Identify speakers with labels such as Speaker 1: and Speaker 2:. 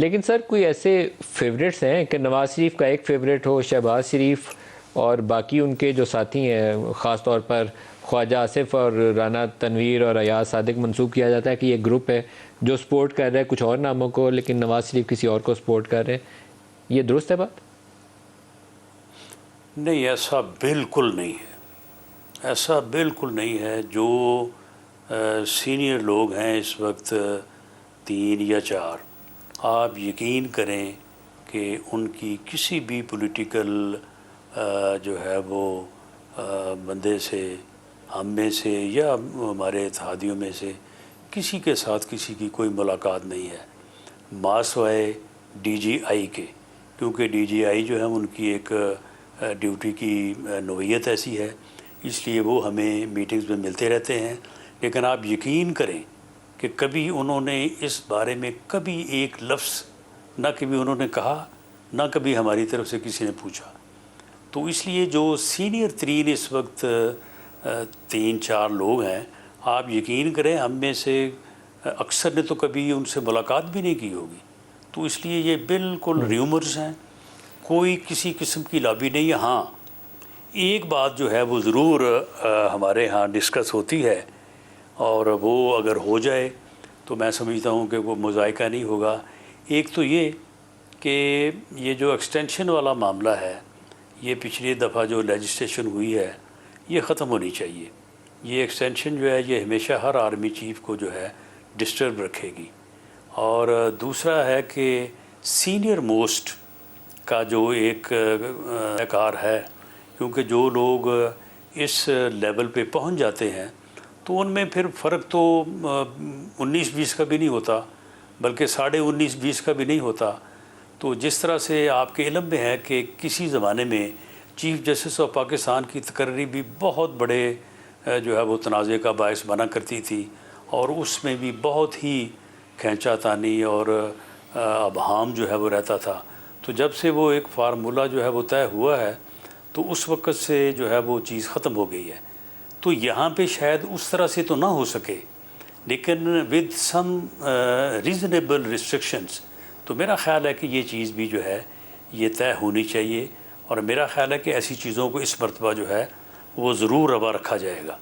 Speaker 1: لیکن سر کوئی ایسے فیوریٹس ہیں کہ نواز شریف کا ایک فیوریٹ ہو، شہباز شریف اور باقی ان کے جو ساتھی ہیں، خاص طور پر خواجہ آصف اور رانا تنویر اور ایاز صادق منسوب کیا جاتا ہے کہ یہ گروپ ہے جو سپورٹ کر رہا ہے کچھ اور ناموں کو، لیکن نواز شریف کسی اور کو سپورٹ کر رہے ہیں، یہ درست ہے بات؟
Speaker 2: نہیں، ایسا بالکل نہیں ہے، ایسا بالکل نہیں ہے۔ جو سینئر لوگ ہیں اس وقت 3 یا 4، آپ یقین کریں کہ ان کی کسی بھی پولیٹیکل جو ہے وہ بندے سے، ہم میں سے یا ہمارے اتحادیوں میں سے کسی کے ساتھ کسی کی کوئی ملاقات نہیں ہے، ماسوائے ڈی جی آئی کے، کیونکہ ڈی جی آئی جو ہے ان کی ایک ڈیوٹی کی نوعیت ایسی ہے، اس لیے وہ ہمیں میٹنگز میں ملتے رہتے ہیں۔ لیکن آپ یقین کریں کہ کبھی انہوں نے اس بارے میں کبھی ایک لفظ نہ کبھی انہوں نے کہا، نہ کبھی ہماری طرف سے کسی نے پوچھا۔ تو اس لیے جو سینئر ترین اس وقت 3-4 لوگ ہیں، آپ یقین کریں ہم میں سے اکثر نے تو کبھی ان سے ملاقات بھی نہیں کی ہوگی۔ تو اس لیے یہ بالکل ریومرز ہیں، کوئی کسی قسم کی لابی نہیں ہے۔ ہاں، ایک بات جو ہے وہ ضرور ہمارے ہاں ڈسکس ہوتی ہے، اور وہ اگر ہو جائے تو میں سمجھتا ہوں کہ وہ مذائقہ نہیں ہوگا۔ ایک تو یہ کہ یہ جو ایکسٹینشن والا معاملہ ہے، یہ پچھلی دفعہ جو لیجسلیشن ہوئی ہے یہ ختم ہونی چاہیے۔ یہ ایکسٹینشن جو ہے یہ ہمیشہ ہر آرمی چیف کو جو ہے ڈسٹرب رکھے گی۔ اور دوسرا ہے کہ سینئر موسٹ کا جو ایک کار ہے، کیونکہ جو لوگ اس لیول پہ پہنچ جاتے ہیں تو ان میں پھر فرق تو 19-20 کا بھی نہیں ہوتا، بلکہ 19.5-20 کا بھی نہیں ہوتا۔ تو جس طرح سے آپ کے علم میں ہے کہ کسی زمانے میں چیف جسٹس آف پاکستان کی تقرری بھی بہت بڑے جو ہے وہ تنازع کا باعث بنا کرتی تھی، اور اس میں بھی بہت ہی کھینچا تانی اور ابہام جو ہے وہ رہتا تھا۔ تو جب سے وہ ایک فارمولہ جو ہے وہ طے ہوا ہے تو اس وقت سے جو ہے وہ چیز ختم ہو گئی ہے۔ تو یہاں پہ شاید اس طرح سے تو نہ ہو سکے، لیکن ود سم ریزنیبل ریسٹرکشنز، تو میرا خیال ہے کہ یہ چیز بھی جو ہے یہ طے ہونی چاہیے، اور میرا خیال ہے کہ ایسی چیزوں کو اس مرتبہ جو ہے وہ ضرور روا رکھا جائے گا۔